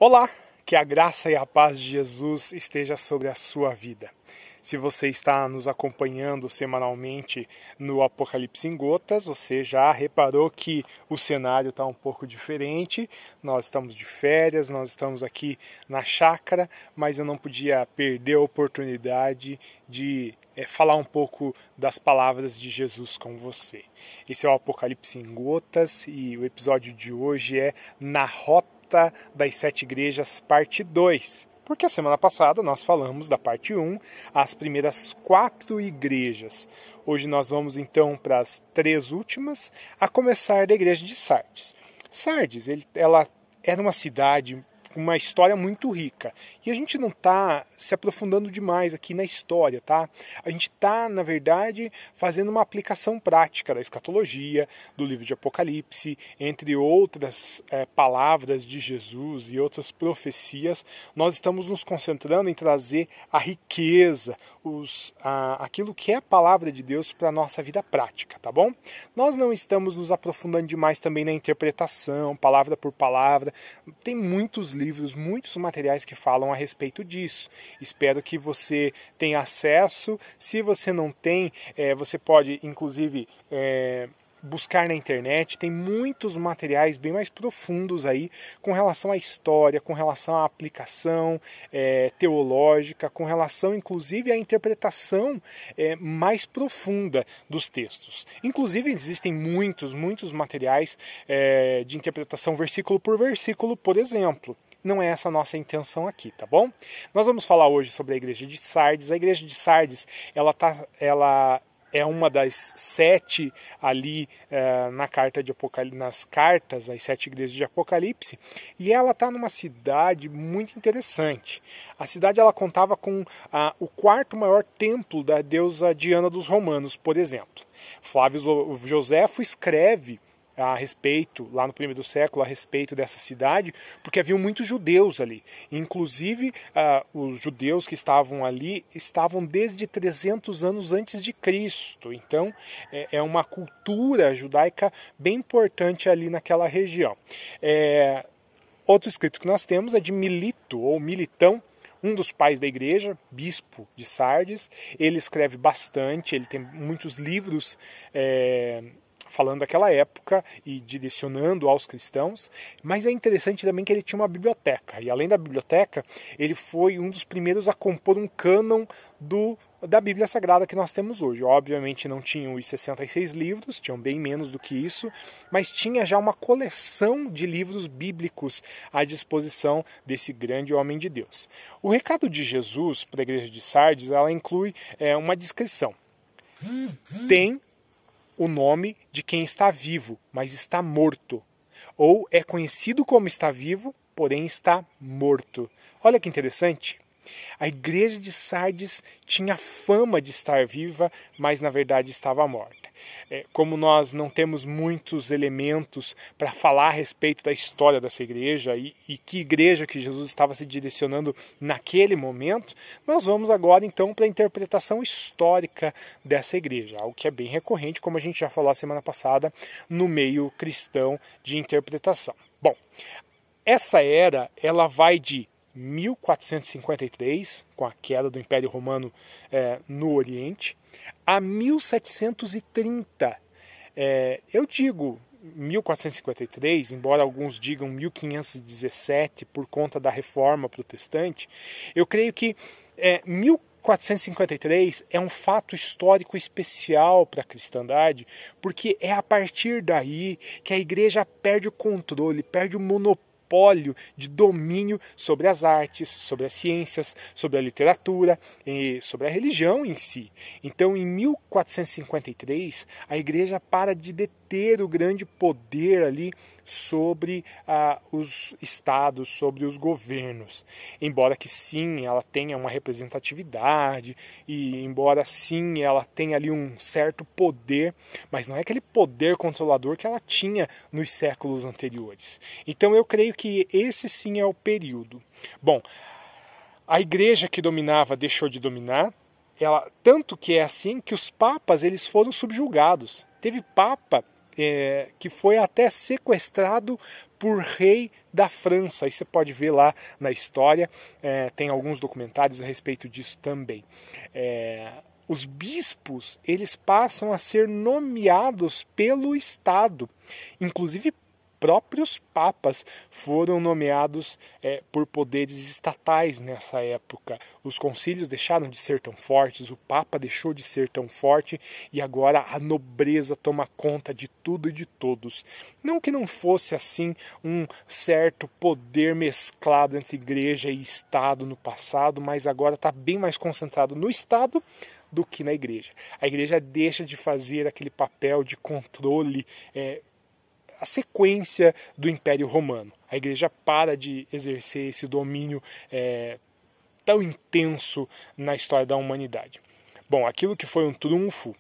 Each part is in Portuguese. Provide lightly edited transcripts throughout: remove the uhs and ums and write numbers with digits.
Olá, que a graça e a paz de Jesus esteja sobre a sua vida. Se você está nos acompanhando semanalmente no Apocalipse em Gotas, você já reparou que o cenário está um pouco diferente. Nós estamos de férias, nós estamos aqui na chácara, mas eu não podia perder a oportunidade de falar um pouco das palavras de Jesus com você. Esse é o Apocalipse em Gotas e o episódio de hoje é Na Rota das Sete Igrejas, parte 2. Porque a semana passada nós falamos da parte 1, as primeiras 4 igrejas. Hoje nós vamos então para as 3 últimas, a começar da igreja de Sardes. Sardes, ela era uma cidade com uma história muito rica. E a gente não está se aprofundando demais aqui na história, tá? A gente está, na verdade, fazendo uma aplicação prática da escatologia, do livro de Apocalipse, entre outras palavras de Jesus e outras profecias. Nós estamos nos concentrando em trazer a riqueza, aquilo que é a palavra de Deus para a nossa vida prática, tá bom? Nós não estamos nos aprofundando demais também na interpretação, palavra por palavra. Tem muitos livros, muitos materiais que falam a respeito disso. Espero que você tenha acesso. Se você não tem, você pode, inclusive, buscar na internet. Tem muitos materiais bem mais profundos aí com relação à história, com relação à aplicação teológica, com relação, inclusive, à interpretação mais profunda dos textos. Inclusive, existem muitos materiais de interpretação versículo por versículo, por exemplo. Não é essa a nossa intenção aqui, tá bom? Nós vamos falar hoje sobre a igreja de Sardes. A igreja de Sardes, ela é uma das 7 ali nas cartas, as 7 igrejas de Apocalipse, e ela está numa cidade muito interessante. A cidade ela contava com o 4º maior templo da deusa Diana dos romanos, por exemplo. Flávio Joséfo escreve a respeito, lá no primeiro século, a respeito dessa cidade, porque haviam muitos judeus ali. Inclusive, os judeus que estavam ali estavam desde 300 anos antes de Cristo. Então, é uma cultura judaica bem importante ali naquela região. Outro escrito que nós temos é de Milito, ou Militão, um dos pais da igreja, bispo de Sardes. Ele escreve bastante, ele tem muitos livros falando daquela época e direcionando aos cristãos, mas é interessante também que ele tinha uma biblioteca, e além da biblioteca, ele foi um dos primeiros a compor um cânon da Bíblia Sagrada que nós temos hoje. Obviamente não tinham os 66 livros, tinham bem menos do que isso, mas tinha já uma coleção de livros bíblicos à disposição desse grande homem de Deus. O recado de Jesus para a igreja de Sardes, ela inclui uma descrição. Tem o nome de quem está vivo, mas está morto. Ou é conhecido como está vivo, porém está morto. Olha que interessante. A igreja de Sardes tinha fama de estar viva, mas na verdade estava morta. Como nós não temos muitos elementos para falar a respeito da história dessa igreja e que igreja que Jesus estava se direcionando naquele momento, nós vamos agora então para a interpretação histórica dessa igreja, algo que é bem recorrente, como a gente já falou a semana passada, no meio cristão de interpretação. Bom, essa era, ela vai de 1453, com a queda do Império Romano no Oriente, a 1730. Eu digo 1453, embora alguns digam 1517 por conta da Reforma Protestante. Eu creio que 1453 é um fato histórico especial para a cristandade, porque é a partir daí que a igreja perde o controle, perde o monopólio de domínio sobre as artes, sobre as ciências, sobre a literatura e sobre a religião em si. Então, em 1453, a igreja para de deter o grande poder ali sobre os estados, sobre os governos. Embora que sim, ela tenha uma representatividade e embora sim, ela tenha ali um certo poder, mas não é aquele poder controlador que ela tinha nos séculos anteriores. Então eu creio que esse sim é o período. Bom, a igreja que dominava deixou de dominar, tanto que é assim que os papas eles foram subjugados. Teve papa que foi até sequestrado por rei da França. Aí você pode ver lá na história, tem alguns documentários a respeito disso também. Os bispos, eles passam a ser nomeados pelo Estado, inclusive próprios papas foram nomeados por poderes estatais nessa época. Os concílios deixaram de ser tão fortes, o papa deixou de ser tão forte e agora a nobreza toma conta de tudo e de todos. Não que não fosse assim um certo poder mesclado entre igreja e Estado no passado, mas agora está bem mais concentrado no Estado do que na igreja. A igreja deixa de fazer aquele papel de controle, a sequência do Império Romano. A igreja para de exercer esse domínio tão intenso na história da humanidade. Bom, aquilo que foi um trunfo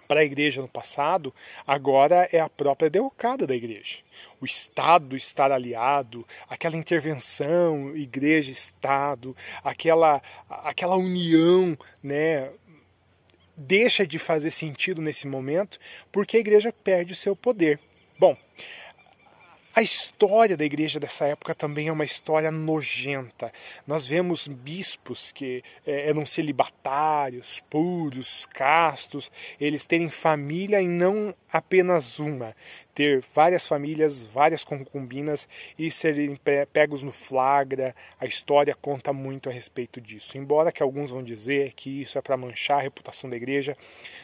para a igreja no passado, agora é a própria derrocada da igreja. O Estado estar aliado, aquela intervenção igreja-Estado, aquela união, né, deixa de fazer sentido nesse momento, porque a igreja perde o seu poder. Bom, a história da igreja dessa época também é uma história nojenta. Nós vemos bispos que eram celibatários, puros, castos, eles terem família e não apenas uma. Ter várias famílias, várias concubinas e serem pegos no flagra. A história conta muito a respeito disso. Embora que alguns vão dizer que isso é para manchar a reputação da igreja,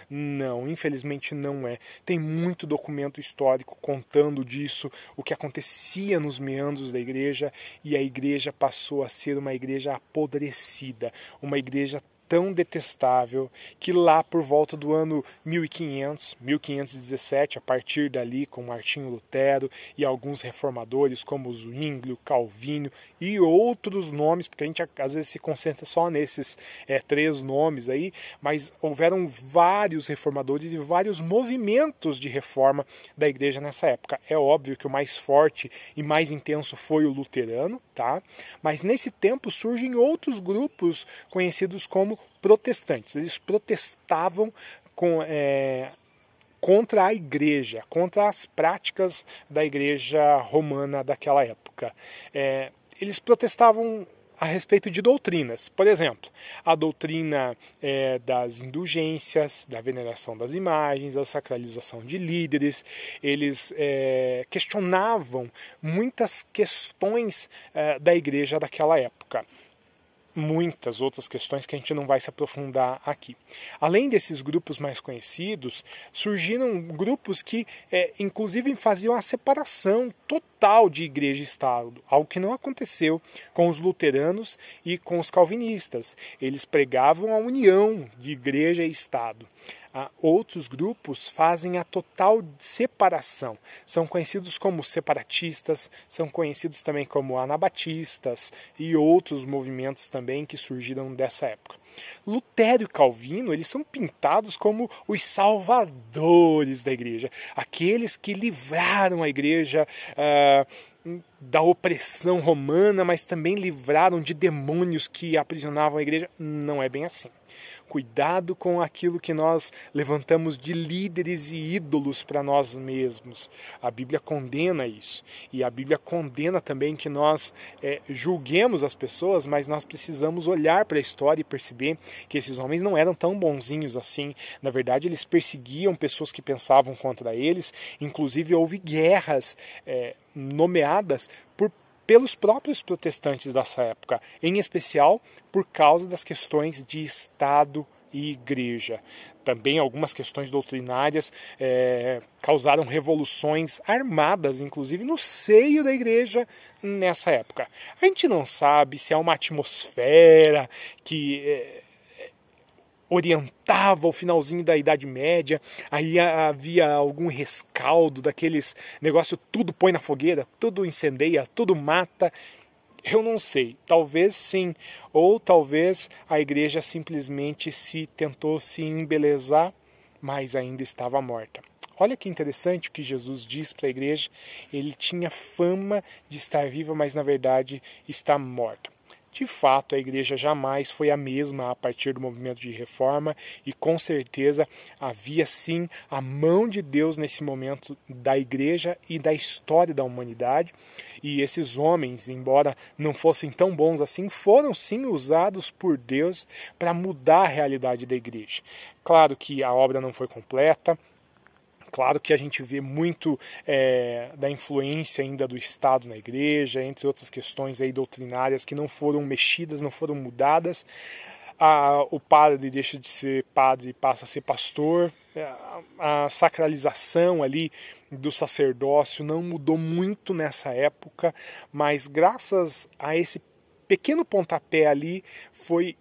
não, infelizmente não é. Tem muito documento histórico contando disso, o que acontecia nos meandros da igreja, e a igreja passou a ser uma igreja apodrecida, uma igreja tão detestável que lá por volta do ano 1500, 1517, a partir dali com Martinho Lutero e alguns reformadores como Zwinglio, Calvino e outros nomes, porque a gente às vezes se concentra só nesses 3 nomes aí, mas houveram vários reformadores e vários movimentos de reforma da igreja nessa época. É óbvio que o mais forte e mais intenso foi o luterano, tá? Mas nesse tempo surgem outros grupos conhecidos como protestantes. Eles protestavam contra a igreja, contra as práticas da igreja romana daquela época. Eles protestavam a respeito de doutrinas. Por exemplo, a doutrina das indulgências, da veneração das imagens, a sacralização de líderes. Eles questionavam muitas questões da igreja daquela época. Muitas outras questões que a gente não vai se aprofundar aqui. Além desses grupos mais conhecidos, surgiram grupos que, inclusive, faziam a separação total de igreja e Estado, algo que não aconteceu com os luteranos e com os calvinistas. Eles pregavam a união de igreja e Estado. Outros grupos fazem a total separação. São conhecidos como separatistas, são conhecidos também como anabatistas e outros movimentos também que surgiram dessa época. Lutero e Calvino, eles são pintados como os salvadores da igreja, aqueles que livraram a igreja da opressão romana, mas também livraram de demônios que aprisionavam a igreja. Não é bem assim. Cuidado com aquilo que nós levantamos de líderes e ídolos para nós mesmos. A Bíblia condena isso. E a Bíblia condena também que nós julguemos as pessoas, mas nós precisamos olhar para a história e perceber que esses homens não eram tão bonzinhos assim. Na verdade, eles perseguiam pessoas que pensavam contra eles. Inclusive, houve guerras nomeadas pelos próprios protestantes dessa época, em especial por causa das questões de Estado e Igreja. Também algumas questões doutrinárias causaram revoluções armadas, inclusive no seio da igreja nessa época. A gente não sabe se é uma atmosfera que orientava o finalzinho da Idade Média, aí havia algum rescaldo daqueles negócio, tudo põe na fogueira, tudo incendeia, tudo mata. Eu não sei, talvez sim, ou talvez a igreja simplesmente tentou se embelezar, mas ainda estava morta. Olha que interessante o que Jesus diz para a igreja. Ele tinha fama de estar viva, mas na verdade está morta. De fato, a igreja jamais foi a mesma a partir do movimento de reforma e com certeza havia sim a mão de Deus nesse momento da igreja e da história da humanidade. E esses homens, embora não fossem tão bons assim, foram sim usados por Deus para mudar a realidade da igreja. Claro que a obra não foi completa. Claro que a gente vê muito da influência ainda do Estado na igreja, entre outras questões aí doutrinárias que não foram mexidas, não foram mudadas. O padre deixa de ser padre e passa a ser pastor. A sacralização ali do sacerdócio não mudou muito nessa época, mas graças a esse pequeno pontapé ali foi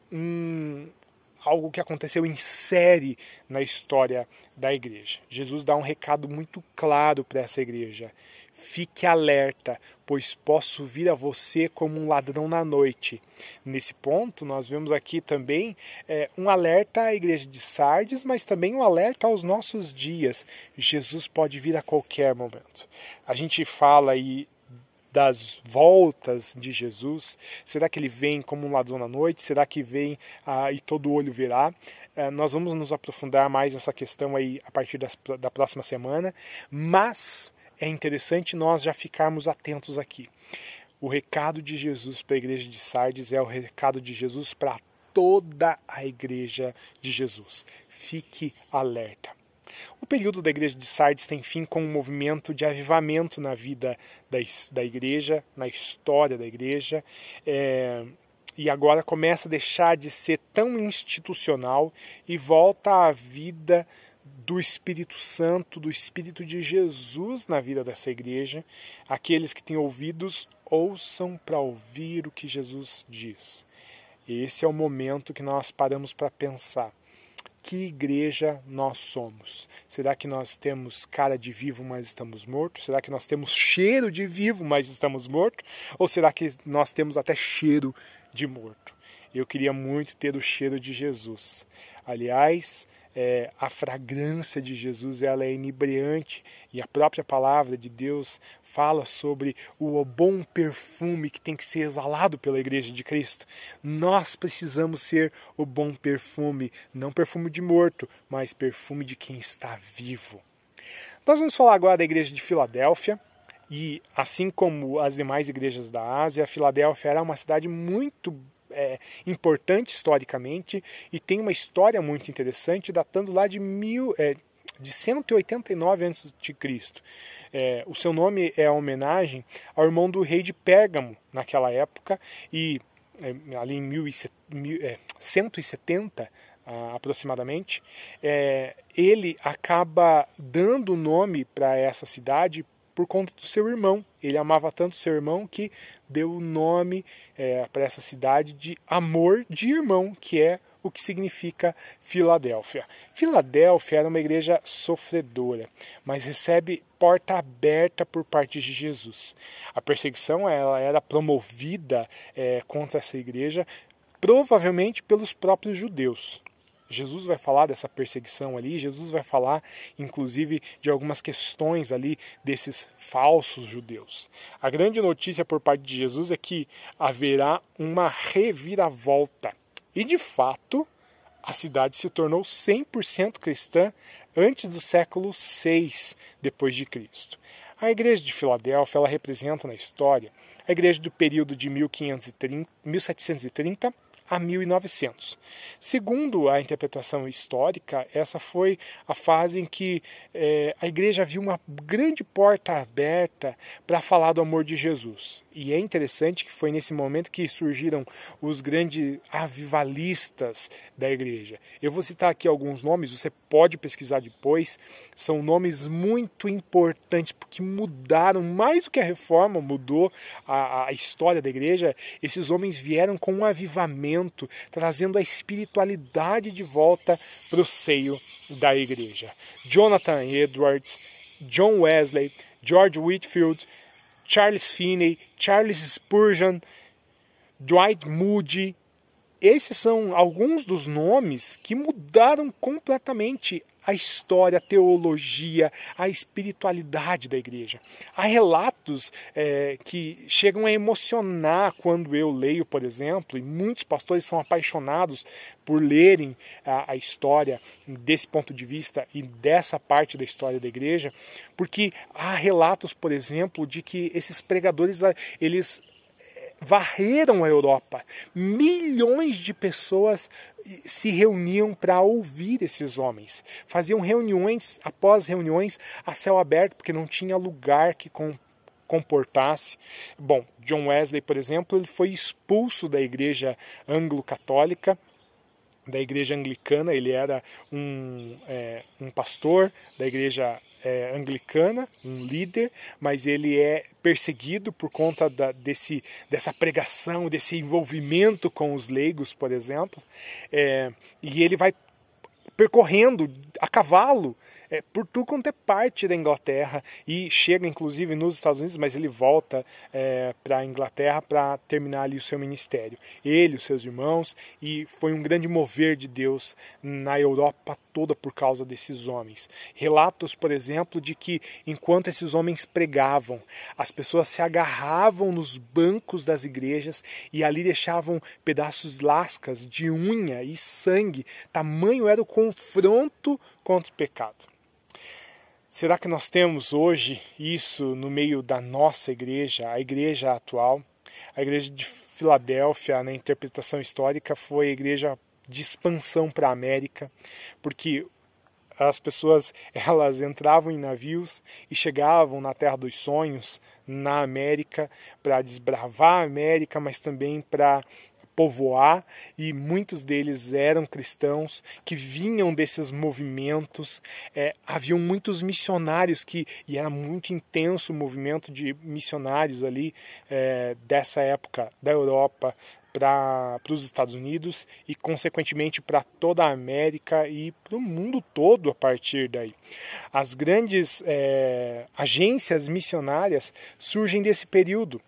algo que aconteceu em série na história da igreja. Jesus dá um recado muito claro para essa igreja. Fique alerta, pois posso vir a você como um ladrão na noite. Nesse ponto, nós vemos aqui também um alerta à igreja de Sardes, mas também um alerta aos nossos dias. Jesus pode vir a qualquer momento. A gente fala aí das voltas de Jesus. Será que ele vem como um ladrão na noite? Será que vem e todo olho verá? Nós vamos nos aprofundar mais nessa questão aí a partir da próxima semana, mas é interessante nós já ficarmos atentos aqui. O recado de Jesus para a igreja de Sardes é o recado de Jesus para toda a igreja de Jesus. Fique alerta. O período da igreja de Sardes tem fim com um movimento de avivamento na vida da igreja, na história da igreja, e agora começa a deixar de ser tão institucional e volta à vida do Espírito Santo, do Espírito de Jesus na vida dessa igreja. Aqueles que têm ouvidos, ouçam para ouvir o que Jesus diz. Esse é o momento que nós paramos para pensar. Que igreja nós somos? Será que nós temos cara de vivo, mas estamos mortos? Será que nós temos cheiro de vivo, mas estamos mortos? Ou será que nós temos até cheiro de morto? Eu queria muito ter o cheiro de Jesus. Aliás, a fragrância de Jesus ela é inebriante e a própria palavra de Deus fala sobre o bom perfume que tem que ser exalado pela igreja de Cristo. Nós precisamos ser o bom perfume, não perfume de morto, mas perfume de quem está vivo. Nós vamos falar agora da igreja de Filadélfia. E assim como as demais igrejas da Ásia, Filadélfia era uma cidade muito importante historicamente e tem uma história muito interessante datando lá de 189 a.C. O seu nome é a homenagem ao irmão do rei de Pérgamo naquela época e ali em 170 aproximadamente, ele acaba dando o nome para essa cidade por conta do seu irmão. Ele amava tanto seu irmão que deu o nome para essa cidade de amor de irmão, que é o que significa Filadélfia. Filadélfia era uma igreja sofredora, mas recebe porta aberta por parte de Jesus. A perseguição ela era promovida contra essa igreja, provavelmente pelos próprios judeus. Jesus vai falar dessa perseguição ali, Jesus vai falar, inclusive, de algumas questões ali desses falsos judeus. A grande notícia por parte de Jesus é que haverá uma reviravolta. E, de fato, a cidade se tornou 100% cristã antes do século VI depois de Cristo. A igreja de Filadélfia ela representa na história a igreja do período de 1730 a 1900. Segundo a interpretação histórica, essa foi a fase em que a igreja viu uma grande porta aberta para falar do amor de Jesus. E é interessante que foi nesse momento que surgiram os grandes avivalistas da igreja. Eu vou citar aqui alguns nomes, você pode pesquisar depois. São nomes muito importantes, porque mudaram, mais do que a reforma mudou a história da igreja. Esses homens vieram com um avivamento, trazendo a espiritualidade de volta para o seio da igreja. Jonathan Edwards, John Wesley, George Whitefield, Charles Finney, Charles Spurgeon, Dwight Moody. Esses são alguns dos nomes que mudaram completamente a história, a teologia, a espiritualidade da igreja. Há relatos que chegam a emocionar quando eu leio, por exemplo, e muitos pastores são apaixonados por lerem a história desse ponto de vista e dessa parte da história da igreja, porque há relatos, por exemplo, de que esses pregadores, eles varreram a Europa. Milhões de pessoas se reuniam para ouvir esses homens. Faziam reuniões após reuniões a céu aberto, porque não tinha lugar que comportasse. Bom, John Wesley, por exemplo, ele foi expulso da igreja anglo-católica, da igreja anglicana. Ele era um pastor da igreja anglicana, um líder, mas ele é perseguido por conta dessa pregação, desse envolvimento com os leigos, por exemplo, e ele vai percorrendo a cavalo por tudo quanto é parte da Inglaterra e chega inclusive nos Estados Unidos, mas ele volta para a Inglaterra para terminar ali o seu ministério. Ele, os seus irmãos, e foi um grande mover de Deus na Europa toda por causa desses homens. Relatos, por exemplo, de que enquanto esses homens pregavam, as pessoas se agarravam nos bancos das igrejas e ali deixavam pedaços lascas de unha e sangue. Tamanho era o confronto contra o pecado. Será que nós temos hoje isso no meio da nossa igreja, a igreja atual? A igreja de Filadélfia, na interpretação histórica, foi a igreja de expansão para a América, porque as pessoas, elas entravam em navios e chegavam na Terra dos Sonhos, na América, para desbravar a América, mas também para povoar, e muitos deles eram cristãos que vinham desses movimentos. Haviam muitos missionários e era muito intenso o movimento de missionários ali dessa época da Europa para os Estados Unidos e consequentemente para toda a América e para o mundo todo a partir daí. As grandes agências missionárias surgem desse período.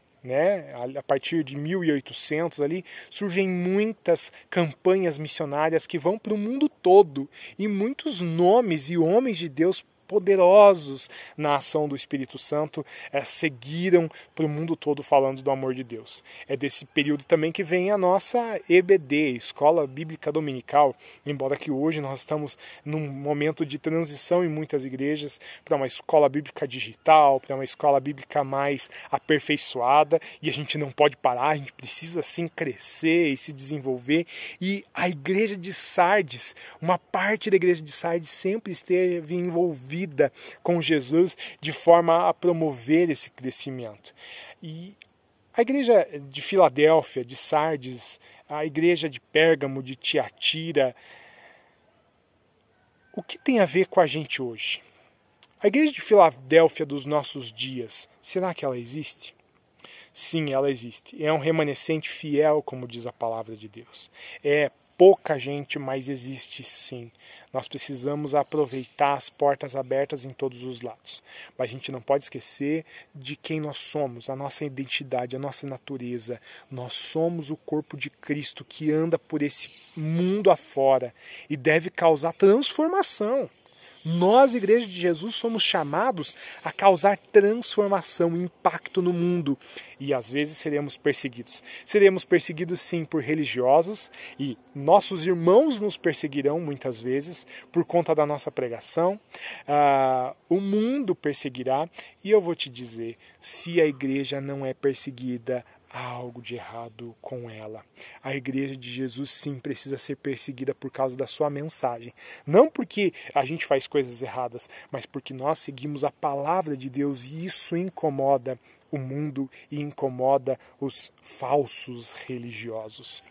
A partir de 1800 ali surgem muitas campanhas missionárias que vão para o mundo todo e muitos nomes e homens de Deus poderosos na ação do Espírito Santo seguiram para o mundo todo falando do amor de Deus. É desse período também que vem a nossa EBD, Escola Bíblica Dominical, embora que hoje nós estamos num momento de transição em muitas igrejas para uma escola bíblica digital, para uma escola bíblica mais aperfeiçoada, e a gente não pode parar, a gente precisa sim crescer e se desenvolver. E a igreja de Sardes, uma parte da igreja de Sardes sempre esteve envolvida com Jesus de forma a promover esse crescimento. E a igreja de Filadélfia, de Sardes, a igreja de Pérgamo, de Tiatira, o que tem a ver com a gente hoje? A igreja de Filadélfia dos nossos dias, será que ela existe? Sim, ela existe. É um remanescente fiel, como diz a palavra de Deus. É pouca gente, mas existe sim. Nós precisamos aproveitar as portas abertas em todos os lados. Mas a gente não pode esquecer de quem nós somos, a nossa identidade, a nossa natureza. Nós somos o corpo de Cristo que anda por esse mundo afora e deve causar transformação. Nós, Igreja de Jesus, somos chamados a causar transformação, impacto no mundo. E às vezes seremos perseguidos. Seremos perseguidos sim por religiosos, e nossos irmãos nos perseguirão muitas vezes por conta da nossa pregação. O mundo perseguirá, e eu vou te dizer, se a igreja não é perseguida, há algo de errado com ela. A igreja de Jesus sim precisa ser perseguida por causa da sua mensagem. Não porque a gente faz coisas erradas, mas porque nós seguimos a palavra de Deus e isso incomoda o mundo e incomoda os falsos religiosos.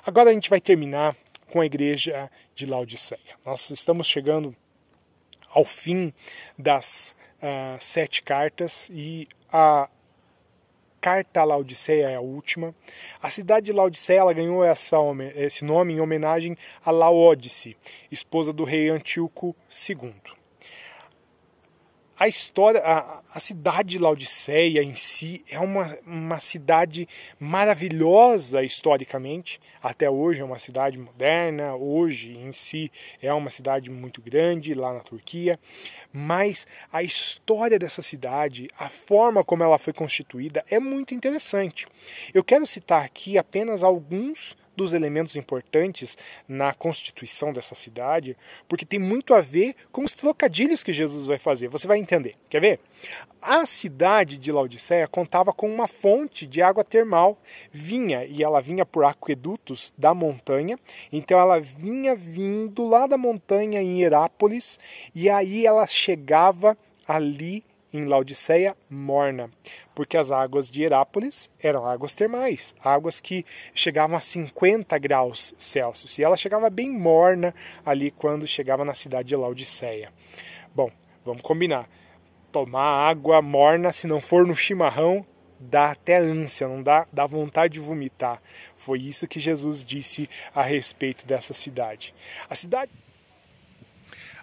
Agora a gente vai terminar com a igreja de Laodiceia. Nós estamos chegando ao fim das 7 cartas e a carta a Laodiceia é a última. A cidade de Laodiceia ela ganhou esse nome em homenagem a Laodice, esposa do rei Antíoco II. A história, a cidade de Laodiceia em si é uma cidade maravilhosa historicamente. Até hoje é uma cidade moderna, hoje em si é uma cidade muito grande lá na Turquia. Mas a história dessa cidade, a forma como ela foi constituída é muito interessante. Eu quero citar aqui apenas alguns dos elementos importantes na constituição dessa cidade, porque tem muito a ver com os trocadilhos que Jesus vai fazer. Você vai entender. Quer ver? A cidade de Laodiceia contava com uma fonte de água termal. Ela vinha por aquedutos da montanha. Então ela vinha vindo lá da montanha em Herápolis, e aí ela chegava ali em Laodiceia morna, porque as águas de Herápolis eram águas termais, águas que chegavam a 50 graus Celsius, e ela chegava bem morna ali quando chegava na cidade de Laodiceia. Bom, vamos combinar, tomar água morna, se não for no chimarrão, dá até ânsia, não dá vontade de vomitar. Foi isso que Jesus disse a respeito dessa cidade. A cidade...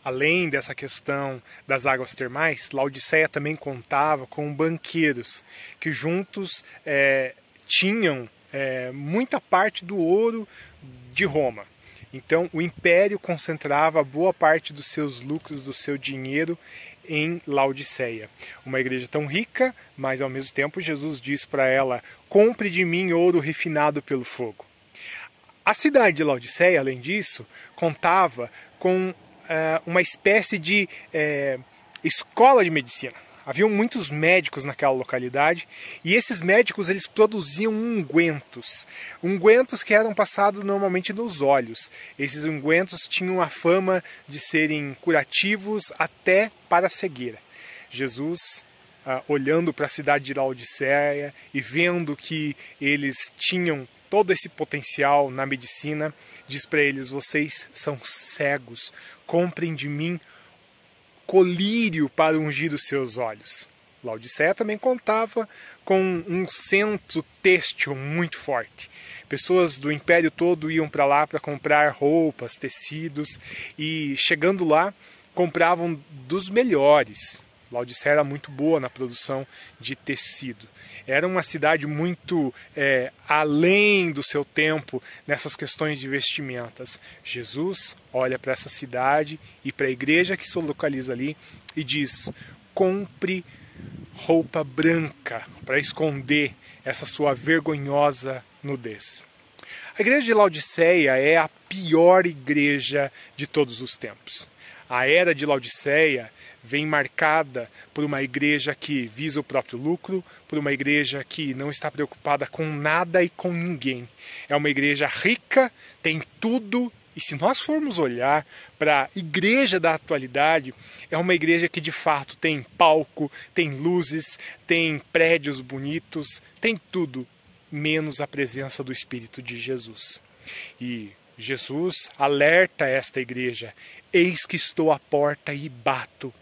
Além dessa questão das águas termais, Laodiceia também contava com banqueiros que juntos tinham muita parte do ouro de Roma. Então o império concentrava boa parte dos seus lucros, do seu dinheiro em Laodiceia. Uma igreja tão rica, mas ao mesmo tempo Jesus diz para ela: compre de mim ouro refinado pelo fogo. A cidade de Laodiceia, além disso, contava com uma espécie de escola de medicina. Haviam muitos médicos naquela localidade, e esses médicos eles produziam ungüentos que eram passados normalmente nos olhos. Esses ungüentos tinham a fama de serem curativos até para a cegueira. Jesus, olhando para a cidade de Laodiceia e vendo que eles tinham todo esse potencial na medicina, diz para eles: vocês são cegos, comprem de mim colírio para ungir os seus olhos. Laodiceia também contava com um centro têxtil muito forte. Pessoas do império todo iam para lá para comprar roupas, tecidos, e chegando lá compravam dos melhores. Laodiceia era muito boa na produção de tecido. Era uma cidade muito além do seu tempo nessas questões de vestimentas. Jesus olha para essa cidade e para a igreja que se localiza ali e diz: compre roupa branca para esconder essa sua vergonhosa nudez. A igreja de Laodiceia é a pior igreja de todos os tempos. A era de Laodiceia vem marcada por uma igreja que visa o próprio lucro, por uma igreja que não está preocupada com nada e com ninguém. É uma igreja rica, tem tudo, e se nós formos olhar para a igreja da atualidade, é uma igreja que de fato tem palco, tem luzes, tem prédios bonitos, tem tudo, menos a presença do Espírito de Jesus. E Jesus alerta esta igreja: eis que estou à porta e bato.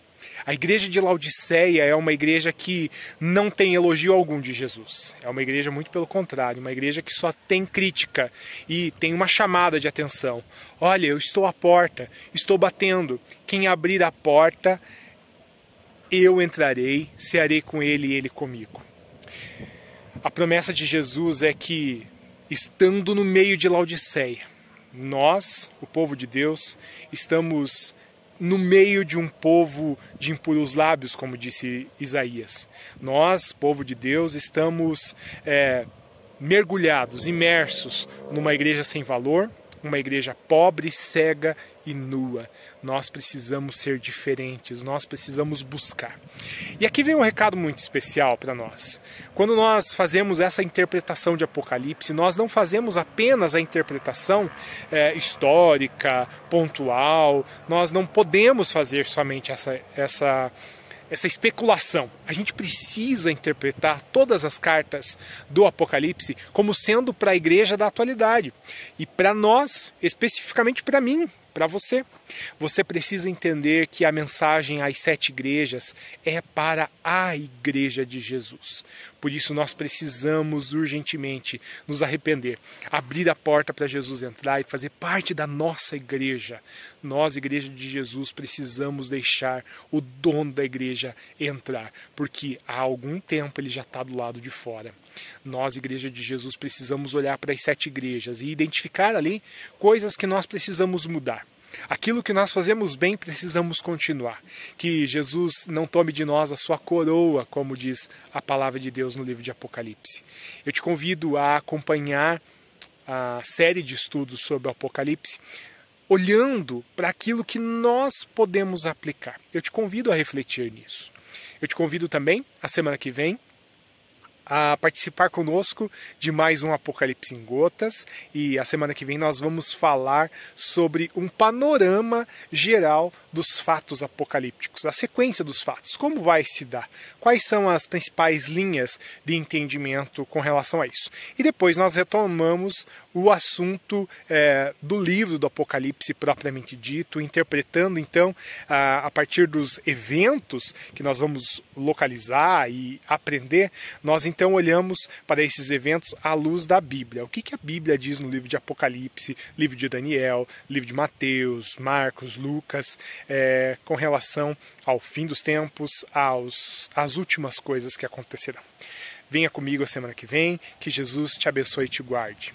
A igreja de Laodiceia é uma igreja que não tem elogio algum de Jesus. É uma igreja muito pelo contrário, uma igreja que só tem crítica e tem uma chamada de atenção. Olha, eu estou à porta, estou batendo. Quem abrir a porta, eu entrarei, cearei com ele e ele comigo. A promessa de Jesus é que, estando no meio de Laodiceia, nós, o povo de Deus, estamos no meio de um povo de impuros lábios, como disse Isaías. Nós, povo de Deus, estamos mergulhados, imersos numa igreja sem valor, uma igreja pobre, cega e nua. Nós precisamos ser diferentes, nós precisamos buscar. E aqui vem um recado muito especial para nós. Quando nós fazemos essa interpretação de Apocalipse, nós não fazemos apenas a interpretação histórica, pontual, nós não podemos fazer somente essa especulação. A gente precisa interpretar todas as cartas do Apocalipse como sendo para a igreja da atualidade. E para nós, especificamente para mim, para você. Você precisa entender que a mensagem às 7 igrejas é para a igreja de Jesus. Por isso nós precisamos urgentemente nos arrepender, abrir a porta para Jesus entrar e fazer parte da nossa igreja. Nós, igreja de Jesus, precisamos deixar o dono da igreja entrar, porque há algum tempo ele já está do lado de fora. Nós, igreja de Jesus, precisamos olhar para as 7 igrejas e identificar ali coisas que nós precisamos mudar. Aquilo que nós fazemos bem, precisamos continuar. Que Jesus não tome de nós a sua coroa, como diz a palavra de Deus no livro de Apocalipse. Eu te convido a acompanhar a série de estudos sobre o Apocalipse, olhando para aquilo que nós podemos aplicar. Eu te convido a refletir nisso. Eu te convido também, a semana que vem, a participar conosco de mais um Apocalipse em Gotas, e a semana que vem nós vamos falar sobre um panorama geral dos fatos apocalípticos, a sequência dos fatos, como vai se dar, quais são as principais linhas de entendimento com relação a isso. E depois nós retomamos o assunto do livro do Apocalipse propriamente dito, interpretando então a partir dos eventos que nós vamos localizar e aprender, nós então olhamos para esses eventos à luz da Bíblia. O que a Bíblia diz no livro de Apocalipse, livro de Daniel, livro de Mateus, Marcos, Lucas, com relação ao fim dos tempos, às últimas coisas que acontecerão. Venha comigo a semana que vem, que Jesus te abençoe e te guarde.